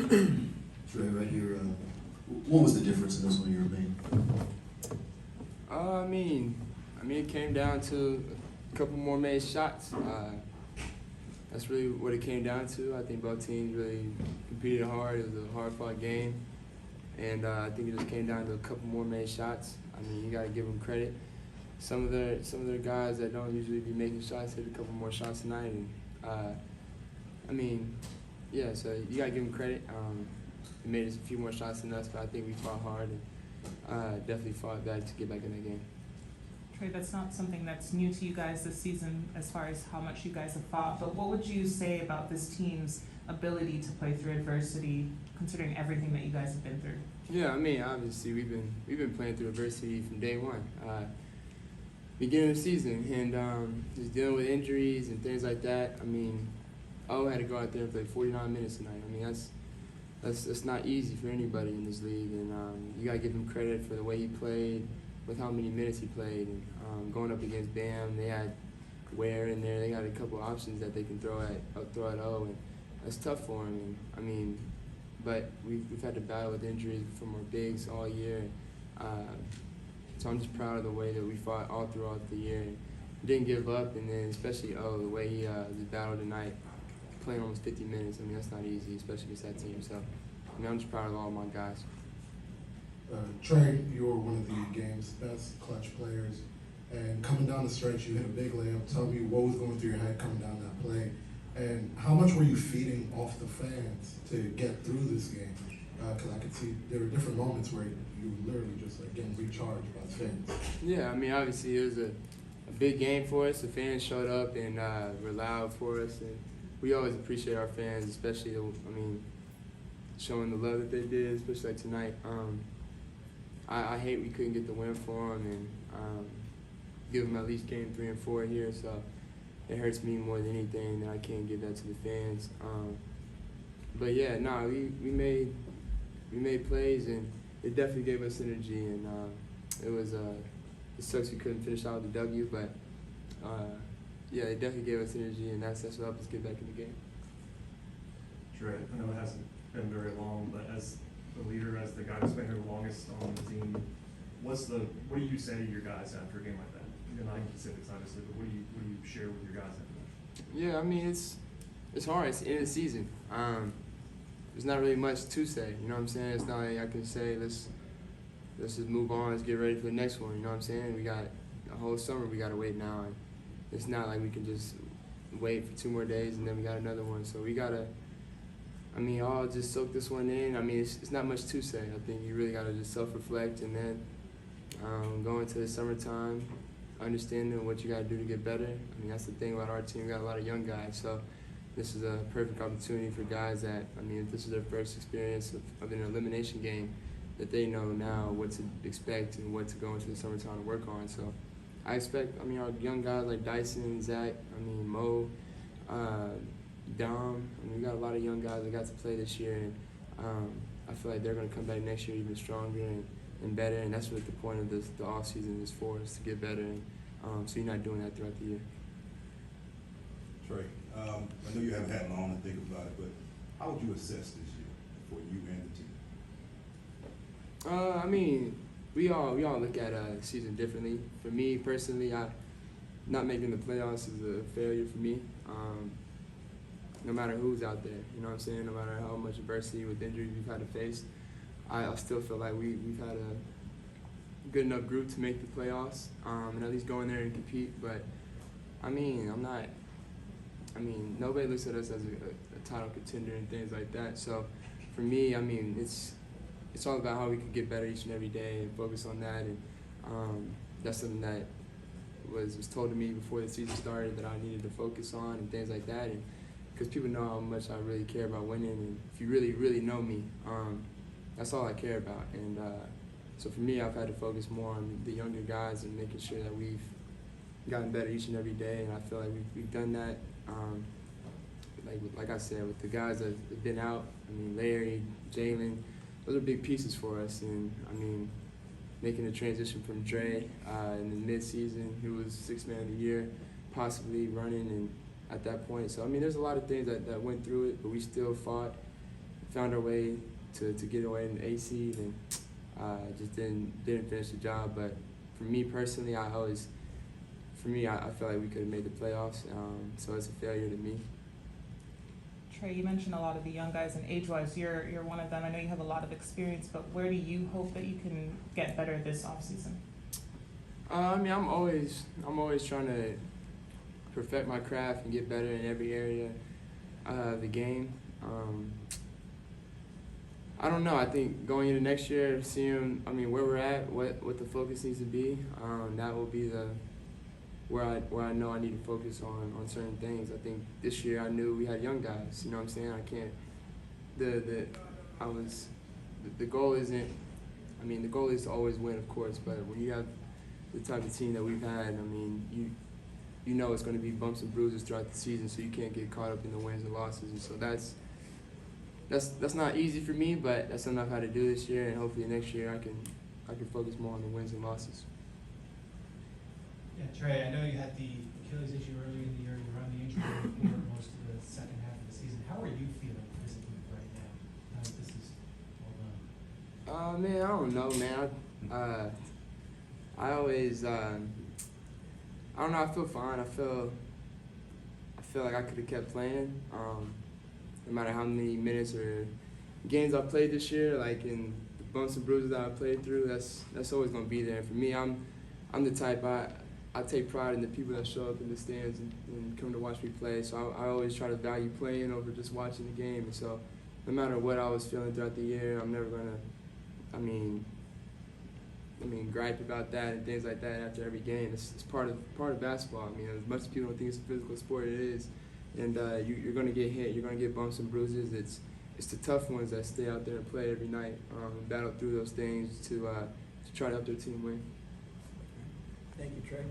Trae, right here. What was the difference in this one you're making? It came down to a couple more made shots. That's really what it came down to. I think both teams really competed hard. It was a hard-fought game, and I think it just came down to a couple more made shots. You got to give them credit. Some of their guys that don't usually be making shots hit a couple more shots tonight, and so you got to give them credit. They made us a few more shots than us, but I think we fought hard and definitely fought back to get back in that game. Trae, that's not something that's new to you guys this season as far as how much you guys have fought, but what would you say about this team's ability to play through adversity, considering everything that you guys have been through? Yeah, obviously we've been playing through adversity from day one, beginning of the season, and just dealing with injuries and things like that. O had to go out there and play 49 minutes tonight. That's not easy for anybody in this league, and you gotta give him credit for the way he played, with how many minutes he played, and going up against Bam, they had Ware in there. They got a couple options that they can throw at O, and that's tough for him. But we've had to battle with injuries from our bigs all year. So I'm just proud of the way that we fought all throughout the year and didn't give up. And then especially the way he just battled tonight, playing almost 50 minutes. That's not easy, especially against that team. So I'm just proud of all my guys. Trae, you're one of the game's best clutch players, and coming down the stretch, you hit a big layup. Tell me what was going through your head coming down that play, and how much were you feeding off the fans to get through this game? Because I could see there were different moments where you were literally just getting recharged by the fans. Yeah, obviously it was a big game for us. The fans showed up and were loud for us, and we always appreciate our fans, especially showing the love that they did, especially like tonight. I hate we couldn't get the win for them and give them at least game 3 and 4 here. So it hurts me more than anything that I can't give that to the fans. But yeah, we made plays, and it definitely gave us energy. And it sucks we couldn't finish out with the W, but yeah, it definitely gave us energy, and that's what helped us get back in the game. Trae, I know it hasn't been very long, but as the leader, as the guy who's been here the longest on the team, what do you say to your guys after a game like that? Not in specifics, obviously, but what do you share with your guys after that? Yeah, it's hard. It's the end of the season. There's not really much to say. You know what I'm saying? It's not like I can say let's just move on. Let's get ready for the next one. You know what I'm saying? We got a whole summer. We gotta wait now, and it's not like we can just wait for 2 more days and then we got another one. So we gotta. I'll just soak this one in. It's not much to say. I think you really gotta just self-reflect and then go into the summertime, understanding what you gotta do to get better. That's the thing about our team. We got a lot of young guys, so this is a perfect opportunity for guys that, if this is their first experience of an elimination game, that they know now what to expect and what to go into the summertime to work on. So I expect, our young guys like Dyson, Zach, Mo, Dom. We got a lot of young guys that got to play this year, and I feel like they're going to come back next year even stronger and better, and that's what the point of the off season is for, is to get better, and so you're not doing that throughout the year. Trae, I know you haven't had long to think about it, but how would you assess this year for you and the team? We all look at the season differently. For me personally, not making the playoffs is a failure for me. No matter who's out there, you know what I'm saying? No matter how much adversity with injuries we've had to face, I still feel like we've had a good enough group to make the playoffs, and at least go in there and compete. But nobody looks at us as a title contender and things like that. So for me, it's all about how we can get better each and every day and focus on that. And that's something that was told to me before the season started that I needed to focus on and things like that. And because people know how much I really care about winning, and if you really, really know me, that's all I care about. And so for me, I've had to focus more on the younger guys and making sure that we've gotten better each and every day. And I feel like we've done that. Like I said, with the guys that have been out, Larry, Jalen, those are big pieces for us. And making the transition from Trae in the mid-season, who was 6th man of the year, possibly running and at that point. So there's a lot of things that went through it, but we still fought found our way to get away in the A seed and just didn't finish the job. But for me personally, I feel like we could have made the playoffs. So it's a failure to me. Trae, you mentioned a lot of the young guys, and age-wise, you're one of them. I know you have a lot of experience, but where do you hope that you can get better this offseason? I mean, I'm always trying to perfect my craft and get better in every area of the game. I don't know. I think going into next year, seeing where we're at, what the focus needs to be, that will be where I know I need to focus on certain things. I think this year I knew we had young guys. You know what I'm saying? I can't. The goal isn't. I mean, the goal is to always win, of course. But when you have the type of team that we've had, I mean, you know it's going to be bumps and bruises throughout the season, so you can't get caught up in the wins and losses. And so that's not easy for me, but that's something I've had to do this year, and hopefully next year I can focus more on the wins and losses. Yeah, Trae, I know you had the Achilles issue earlier in the year. You were on the injury report most of the second half of the season. How are you feeling physically right now that this is all done? Man, I don't know, man. I always, I don't know. I feel fine. I feel like I could have kept playing. No matter how many minutes or games I played this year, like in the bumps and bruises that I played through, that's always gonna be there. And for me, I'm the type I take pride in the people that show up in the stands and come to watch me play. So I always try to value playing over just watching the game. And so no matter what I was feeling throughout the year, I'm never gonna, gripe about that and things like that after every game. It's part of basketball. I mean, as much as people don't think it's a physical sport, it is. And you're gonna get hit. You're gonna get bumps and bruises. It's the tough ones that stay out there and play every night, and battle through those things to try to help their team win. Thank you, Trae.